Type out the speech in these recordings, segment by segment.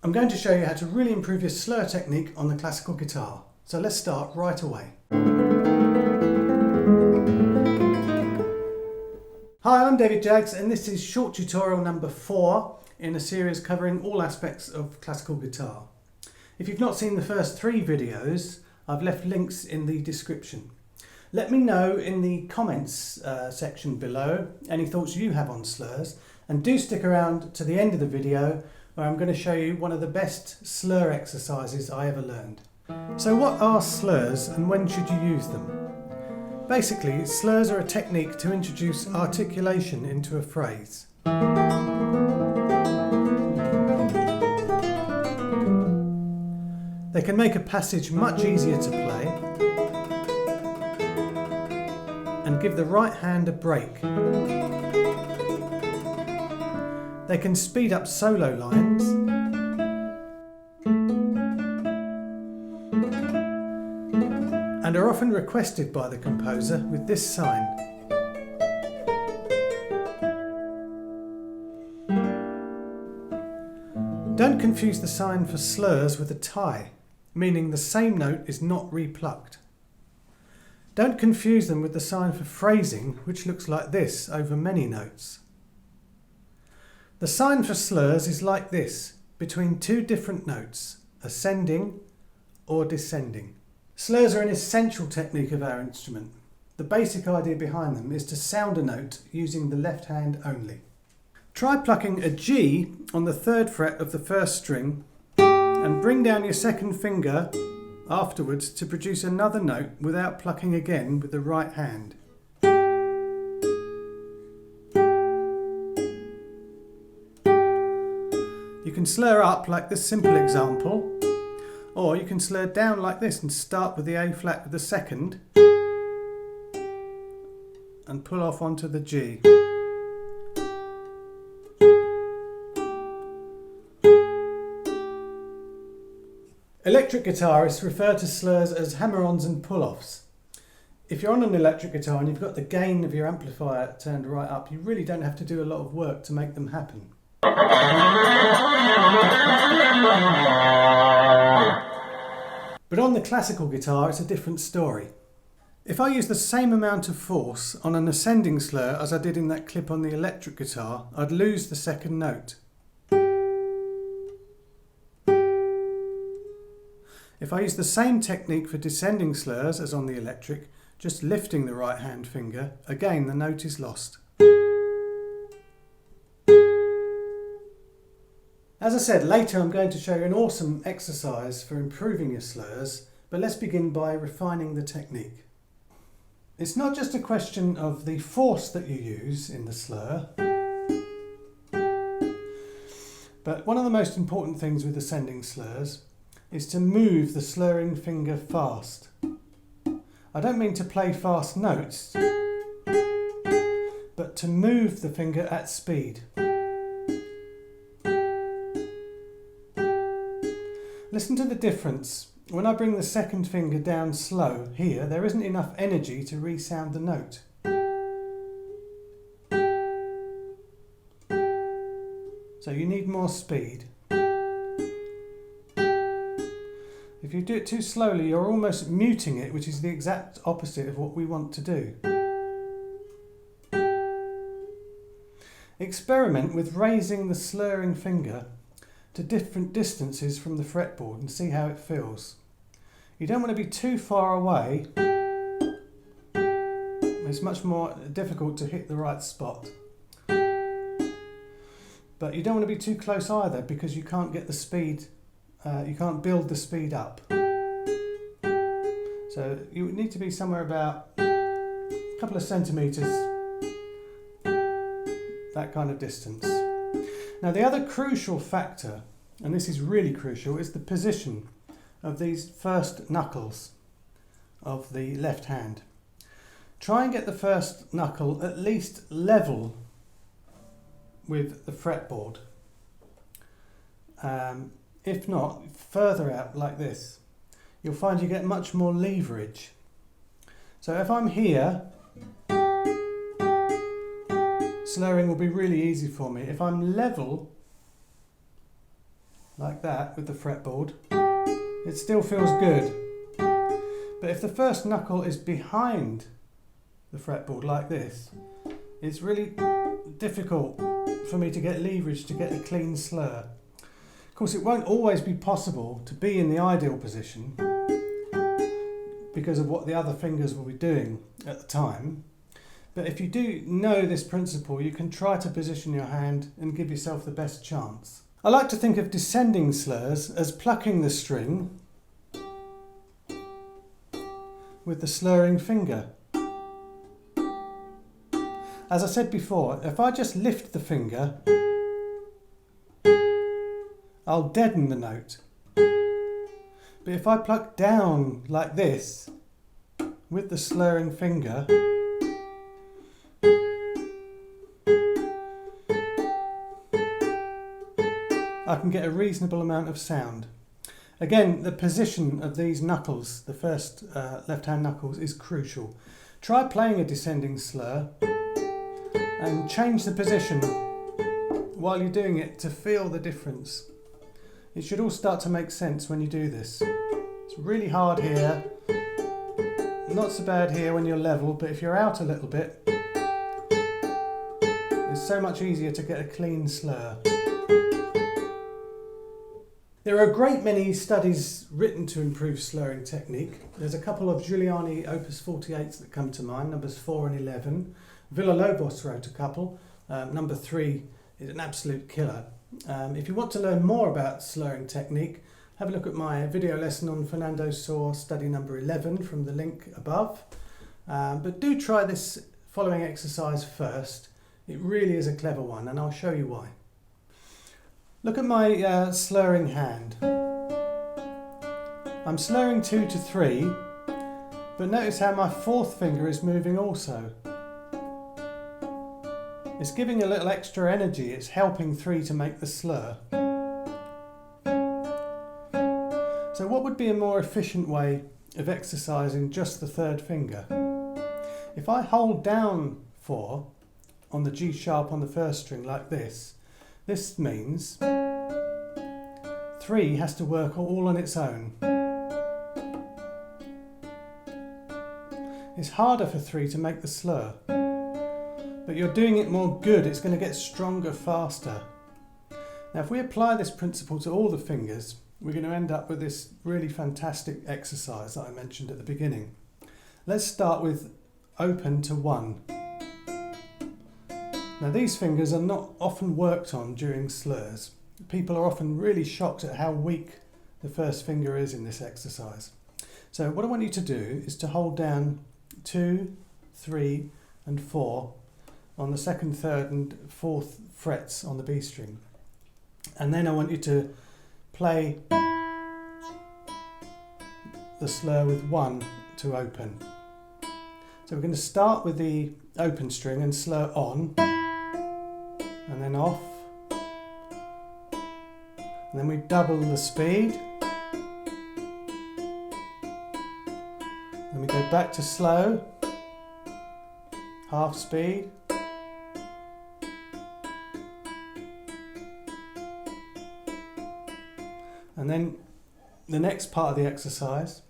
I'm going to show you how to really improve your slur technique on the classical guitar. So let's start right away. Hi, I'm David Jaggs and this is short tutorial number 4 in a series covering all aspects of classical guitar. If you've not seen the first 3 videos, I've left links in the description. Let me know in the comments section below any thoughts you have on slurs, and do stick around to the end of the video where I'm going to show you one of the best slur exercises I ever learned. So what are slurs and when should you use them? Basically, slurs are a technique to introduce articulation into a phrase. They can make a passage much easier to play and give the right hand a break. They can speed up solo lines and are often requested by the composer with this sign. Don't confuse the sign for slurs with a tie, meaning the same note is not replucked. Don't confuse them with the sign for phrasing, which looks like this over many notes. The sign for slurs is like this, between 2 different notes, ascending or descending. Slurs are an essential technique of our instrument. The basic idea behind them is to sound a note using the left hand only. Try plucking a G on the 3rd fret of the 1st string and bring down your 2nd finger afterwards to produce another note without plucking again with the right hand. You can slur up like this simple example, or you can slur down like this and start with the A flat with the 2nd and pull off onto the G. Electric guitarists refer to slurs as hammer-ons and pull-offs. If you're on an electric guitar and you've got the gain of your amplifier turned right up, you really don't have to do a lot of work to make them happen. But on the classical guitar, it's a different story. If I use the same amount of force on an ascending slur as I did in that clip on the electric guitar, I'd lose the 2nd note. If I use the same technique for descending slurs as on the electric, just lifting the right hand finger, again the note is lost. As I said, later I'm going to show you an awesome exercise for improving your slurs, but let's begin by refining the technique. It's not just a question of the force that you use in the slur, but one of the most important things with ascending slurs is to move the slurring finger fast. I don't mean to play fast notes, but to move the finger at speed. Listen to the difference. When I bring the 2nd finger down slow here, there isn't enough energy to resound the note. So you need more speed. If you do it too slowly, you're almost muting it, which is the exact opposite of what we want to do. Experiment with raising the slurring finger to different distances from the fretboard and see how it feels. You don't want to be too far away. It's much more difficult to hit the right spot. But you don't want to be too close either, because you can't get the speed, you can't build the speed up. So you need to be somewhere about a couple of centimetres, that kind of distance. Now the other crucial factor, and this is really crucial, is the position of these first knuckles of the left hand. Try and get the first knuckle at least level with the fretboard. If not, further out like this. You'll find you get much more leverage. So if I'm here, slurring will be really easy for me. If I'm level like that with the fretboard, it still feels good. But if the first knuckle is behind the fretboard like this, it's really difficult for me to get leverage to get a clean slur. Of course, it won't always be possible to be in the ideal position because of what the other fingers will be doing at the time. But if you do know this principle, you can try to position your hand and give yourself the best chance. I like to think of descending slurs as plucking the string with the slurring finger. As I said before, if I just lift the finger, I'll deaden the note. But if I pluck down like this with the slurring finger, I can get a reasonable amount of sound. Again, the position of these knuckles, the first left-hand knuckles, is crucial. Try playing a descending slur and change the position while you're doing it to feel the difference. It should all start to make sense when you do this. It's really hard here, not so bad here when you're level, but if you're out a little bit, it's so much easier to get a clean slur. There are a great many studies written to improve slurring technique. There's a couple of Giuliani Opus 48s that come to mind, numbers 4 and 11. Villa-Lobos wrote a couple. Number 3 is an absolute killer. If you want to learn more about slurring technique, have a look at my video lesson on Fernando Saw study number 11 from the link above. But do try this following exercise first. It really is a clever one, and I'll show you why. Look at my slurring hand. I'm slurring 2 to 3, but notice how my fourth finger is moving also. It's giving a little extra energy, it's helping 3 to make the slur. So what would be a more efficient way of exercising just the third finger? If I hold down 4 on the G sharp on the first string like this, this means 3 has to work all on its own. It's harder for 3 to make the slur, but you're doing it more good, it's going to get stronger faster. Now if we apply this principle to all the fingers, we're going to end up with this really fantastic exercise that I mentioned at the beginning. Let's start with open to 1. Now these fingers are not often worked on during slurs. People are often really shocked at how weak the first finger is in this exercise. So what I want you to do is to hold down 2, 3 and 4 on the 2nd, 3rd and 4th frets on the B string. And then I want you to play the slur with 1 to open. So we're going to start with the open string and slur on, and then off, and then we double the speed, then we go back to slow, half speed, and then the next part of the exercise,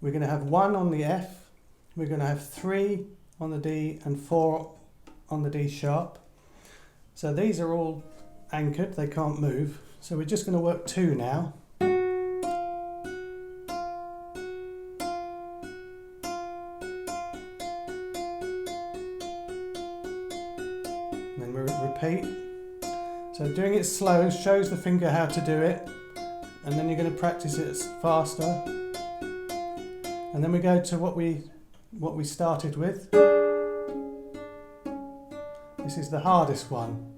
we're going to have 1 on the F, we're going to have 3 on the D and 4 on the D sharp. So these are all anchored, they can't move. So we're just going to work 2 now. And then we repeat. So doing it slow shows the finger how to do it, and then you're going to practice it faster. And then we go to what we started with. This is the hardest one.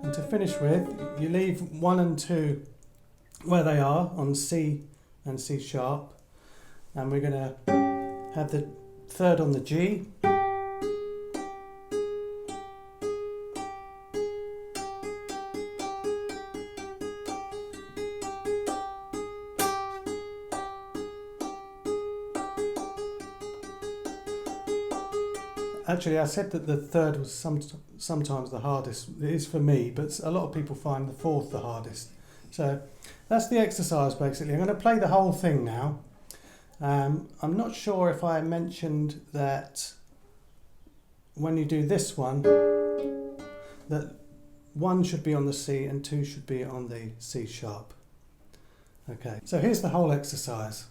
And to finish with, you leave 1 and 2 where they are on C and C sharp, and we're going to have the 3rd on the G, Actually, I said that the third was sometimes the hardest. It is for me, but a lot of people find the fourth the hardest. So that's the exercise basically. I'm going to play the whole thing now. I'm not sure if I mentioned that when you do this one, that 1 should be on the C and 2 should be on the C sharp. Okay, so here's the whole exercise.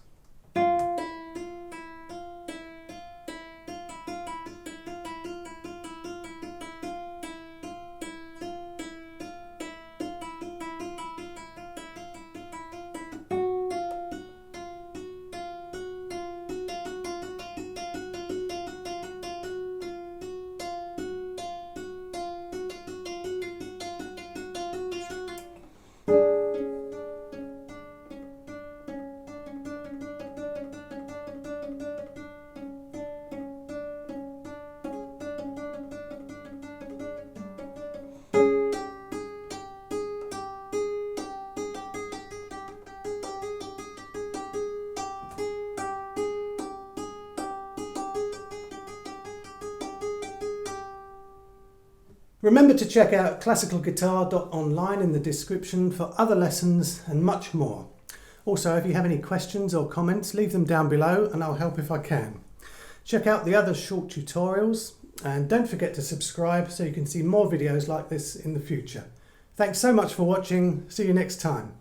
Remember to check out classicalguitar.online in the description for other lessons and much more. Also, if you have any questions or comments, leave them down below and I'll help if I can. Check out the other short tutorials and don't forget to subscribe so you can see more videos like this in the future. Thanks so much for watching. See you next time.